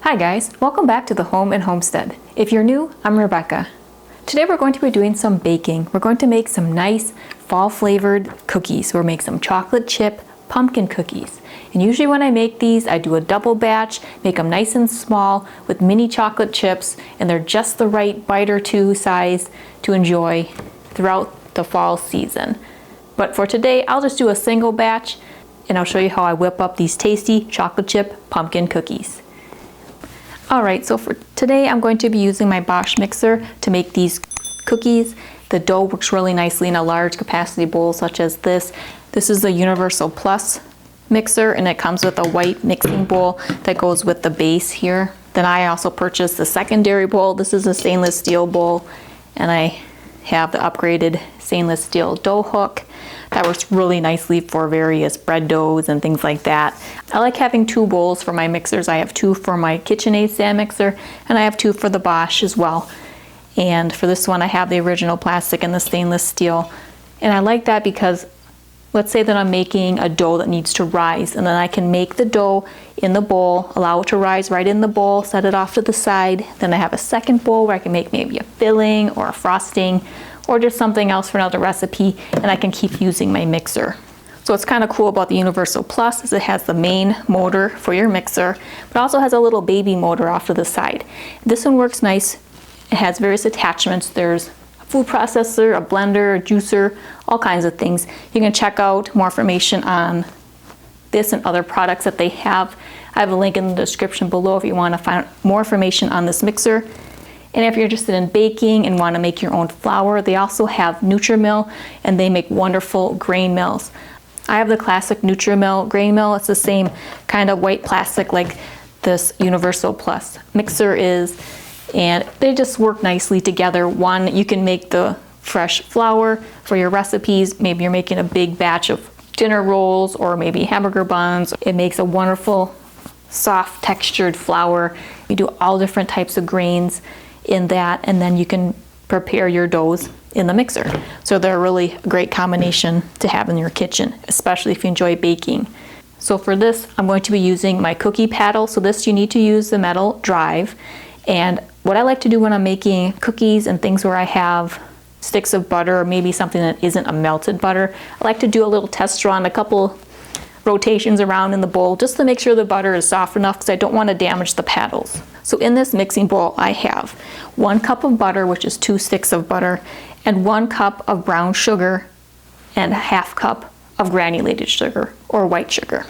Hi guys, welcome back to the Home and Homestead. If you're new, I'm Rebecca. Today we're going to be doing some baking. We're going to make some nice fall flavored cookies. We'll make some chocolate chip pumpkin cookies. And usually when I make these, I do a double batch, make them nice and small with mini chocolate chips, and they're just the right bite or two size to enjoy throughout the fall season. But for today, I'll just do a single batch and I'll show you how I whip up these tasty chocolate chip pumpkin cookies. Alright, so for today I'm going to be using my Bosch mixer to make these cookies. The dough works really nicely in a large capacity bowl such as this. This is the Universal Plus mixer and it comes with a white mixing bowl that goes with the base here. Then I also purchased the secondary bowl. This is a stainless steel bowl and I have the upgraded stainless steel dough hook. That works really nicely for various bread doughs and things like that. I like having two bowls for my mixers. I have two for my KitchenAid stand mixer and I have two for the Bosch as well. And for this one I have the original plastic and the stainless steel. And I like that because let's say that I'm making a dough that needs to rise, and then I can make the dough in the bowl, allow it to rise right in the bowl, set it off to the side. Then I have a second bowl where I can make maybe a filling or a frosting or just something else for another recipe, and I can keep using my mixer. So what's kind of cool about the Universal Plus is it has the main motor for your mixer, but also has a little baby motor off to the side. This one works nice. It has various attachments. There's a food processor, a blender, a juicer, all kinds of things. You can check out more information on this and other products that they have. I have a link in the description below if you want to find more information on this mixer. And if you're interested in baking and want to make your own flour, they also have Nutri-Mill and they make wonderful grain mills. I have the classic Nutri-Mill grain mill. It's the same kind of white plastic like this Universal Plus mixer is, and they just work nicely together. One, you can make the fresh flour for your recipes. Maybe you're making a big batch of dinner rolls or maybe hamburger buns. It makes a wonderful soft textured flour. You do all different types of grains in that, and then you can prepare your doughs in the mixer. So they're really a great combination to have in your kitchen, especially if you enjoy baking. So for this, I'm going to be using my cookie paddle. So this, you need to use the metal drive. And what I like to do when I'm making cookies and things where I have sticks of butter or maybe something that isn't a melted butter, I like to do a little test run, a couple rotations around in the bowl just to make sure the butter is soft enough because I don't want to damage the paddles. So in this mixing bowl I have 1 cup of butter, which is 2 sticks of butter, and 1 cup of brown sugar and a half cup of granulated sugar or white sugar.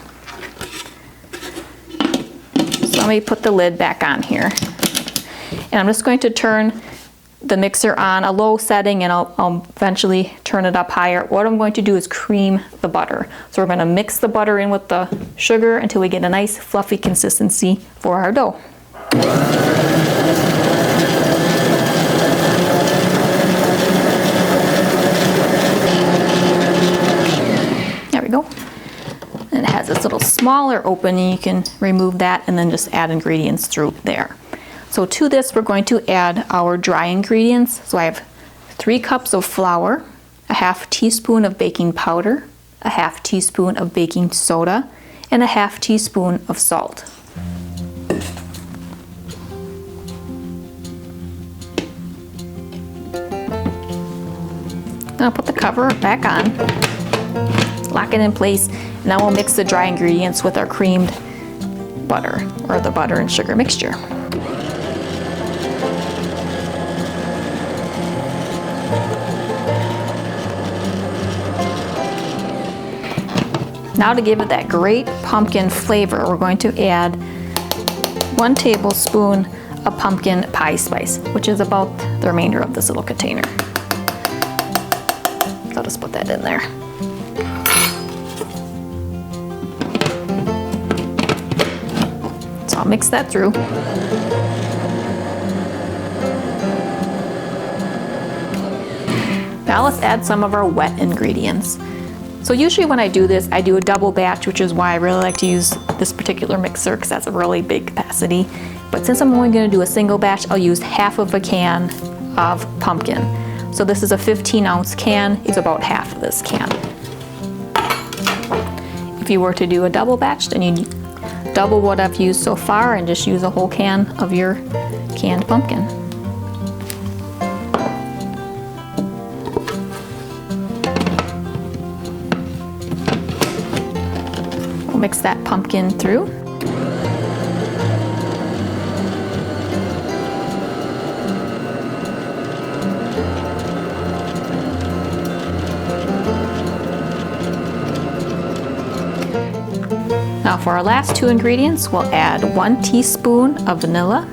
So let me put the lid back on here. And I'm just going to turn the mixer on a low setting and I'll eventually turn it up higher. What I'm going to do is cream the butter. So we're going to mix the butter in with the sugar until we get a nice fluffy consistency for our dough. There we go. And it has this little smaller opening. You can remove that and then just add ingredients through there. So to this, we're going to add our dry ingredients. So I have 3 cups of flour, a half teaspoon of baking powder, a half teaspoon of baking soda, and a half teaspoon of salt. I'll put the cover back on, lock it in place, and now we'll mix the dry ingredients with our creamed butter, or the butter and sugar mixture. Now to give it that great pumpkin flavor, we're going to add 1 tablespoon of pumpkin pie spice, which is about the remainder of this little container. So I'll just put that in there. So I'll mix that through. Now let's add some of our wet ingredients. So usually when I do this, I do a double batch, which is why I really like to use this particular mixer because that's a really big capacity. But since I'm only going to do a single batch, I'll use half of a can of pumpkin. So this is a 15-ounce can. It's about half of this can. If you were to do a double batch, then you double what I've used so far and just use a whole can of your canned pumpkin. We'll mix that pumpkin through. Now for our last two ingredients, we'll add 1 teaspoon of vanilla,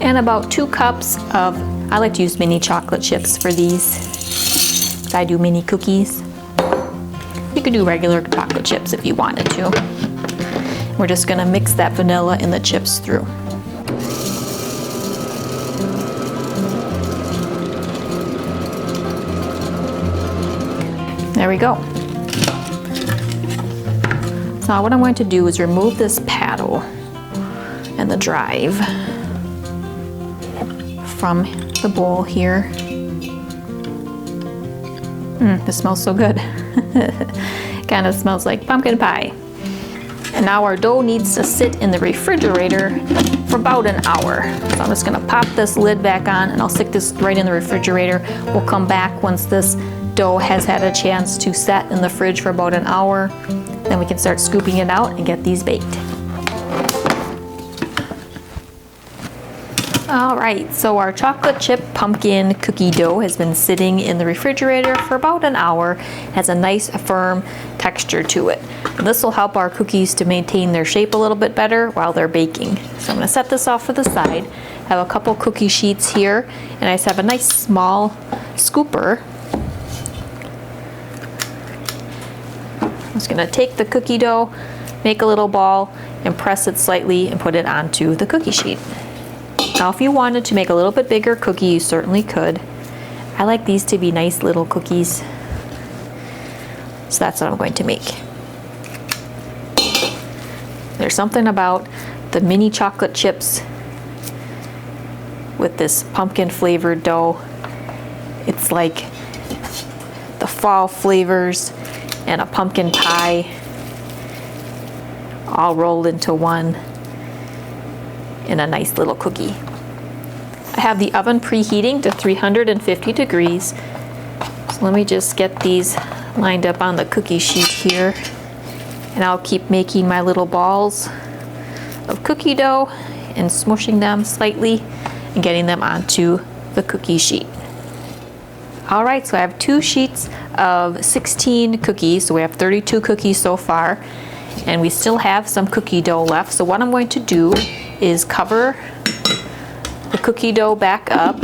and about 2 cups of, I like to use mini chocolate chips for these, because I do mini cookies. You could do regular chocolate chips if you wanted to. We're just gonna mix that vanilla and the chips through. There we go. So now what I'm going to do is remove this paddle and the drive from the bowl here. This smells so good. Kind of smells like pumpkin pie. And now our dough needs to sit in the refrigerator for about an hour. So I'm just gonna pop this lid back on and I'll stick this right in the refrigerator. We'll come back once this dough has had a chance to set in the fridge for about an hour. Then we can start scooping it out and get these baked. All right, so our chocolate chip pumpkin cookie dough has been sitting in the refrigerator for about an hour. It has a nice firm texture to it. And this will help our cookies to maintain their shape a little bit better while they're baking. So I'm gonna set this off to the side. I have a couple cookie sheets here, and I just have a nice small scooper. I'm just gonna take the cookie dough, make a little ball, and press it slightly and put it onto the cookie sheet. Now if you wanted to make a little bit bigger cookie, you certainly could. I like these to be nice little cookies, so that's what I'm going to make. There's something about the mini chocolate chips with this pumpkin flavored dough. It's like the fall flavors and a pumpkin pie all rolled into one in a nice little cookie. I have the oven preheating to 350 degrees. So let me just get these lined up on the cookie sheet here, and I'll keep making my little balls of cookie dough and smushing them slightly and getting them onto the cookie sheet. All right, so I have 2 sheets of 16 cookies, so we have 32 cookies so far, and we still have some cookie dough left. So what I'm going to do is cover the cookie dough back up,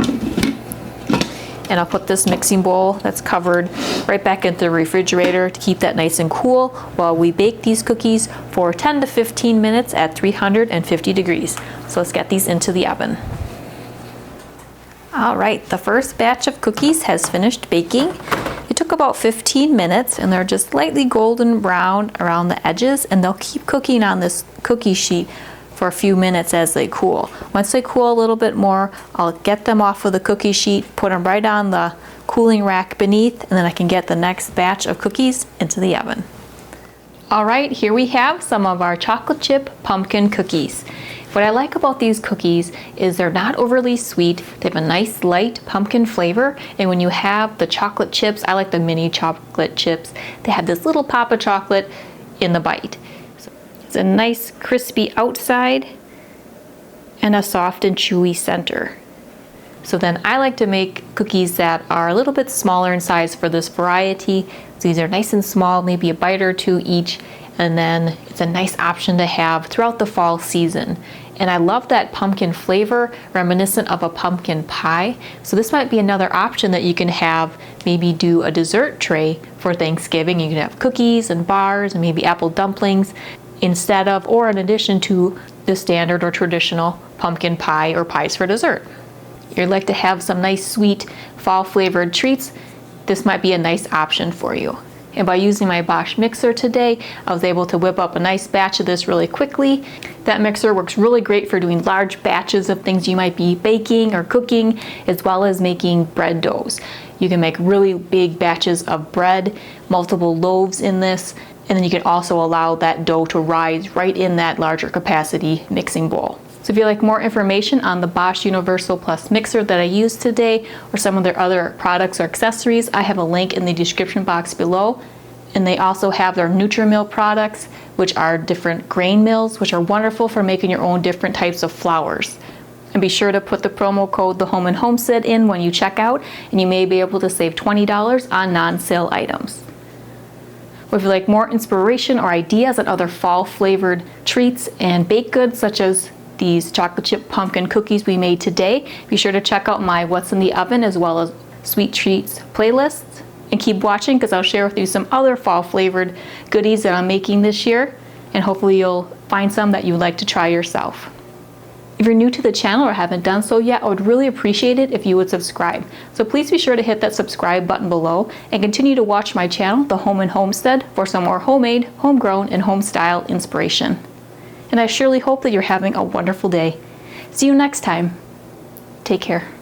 and I'll put this mixing bowl that's covered right back into the refrigerator to keep that nice and cool while we bake these cookies for 10 to 15 minutes at 350 degrees. So let's get these into the oven. All right, the first batch of cookies has finished baking. It took about 15 minutes, and they're just lightly golden brown around the edges, and they'll keep cooking on this cookie sheet for a few minutes as they cool. Once they cool a little bit more, I'll get them off of the cookie sheet, put them right on the cooling rack beneath, and then I can get the next batch of cookies into the oven. All right, here we have some of our chocolate chip pumpkin cookies. What I like about these cookies is they're not overly sweet. They have a nice light pumpkin flavor, and when you have the chocolate chips, I like the mini chocolate chips, they have this little pop of chocolate in the bite. So it's a nice crispy outside and a soft and chewy center. So then I like to make cookies that are a little bit smaller in size for this variety. So these are nice and small, maybe a bite or two each, and then it's a nice option to have throughout the fall season. And I love that pumpkin flavor, reminiscent of a pumpkin pie. So this might be another option that you can have, maybe do a dessert tray for Thanksgiving. You can have cookies and bars and maybe apple dumplings instead of, or in addition to, the standard or traditional pumpkin pie or pies for dessert. You'd like to have some nice sweet fall flavored treats, this might be a nice option for you. And by using my Bosch mixer today, I was able to whip up a nice batch of this really quickly. That mixer works really great for doing large batches of things you might be baking or cooking, as well as making bread doughs. You can make really big batches of bread, multiple loaves in this, and then you can also allow that dough to rise right in that larger capacity mixing bowl. So if you'd like more information on the Bosch Universal Plus mixer that I used today, or some of their other products or accessories, I have a link in the description box below. And they also have their NutriMill products, which are different grain mills, which are wonderful for making your own different types of flours. And be sure to put the promo code The Home and Homestead in when you check out, and you may be able to save $20 on non-sale items. Well, if you'd like more inspiration or ideas on other fall flavored treats and baked goods, such as these chocolate chip pumpkin cookies we made today, be sure to check out my What's in the Oven as well as Sweet Treats playlists. And keep watching, because I'll share with you some other fall flavored goodies that I'm making this year, and hopefully you'll find some that you would like to try yourself. If you're new to the channel or haven't done so yet, I would really appreciate it if you would subscribe. So please be sure to hit that subscribe button below and continue to watch my channel, The Home and Homestead, for some more homemade, homegrown, and home style inspiration. And I surely hope that you're having a wonderful day. See you next time. Take care.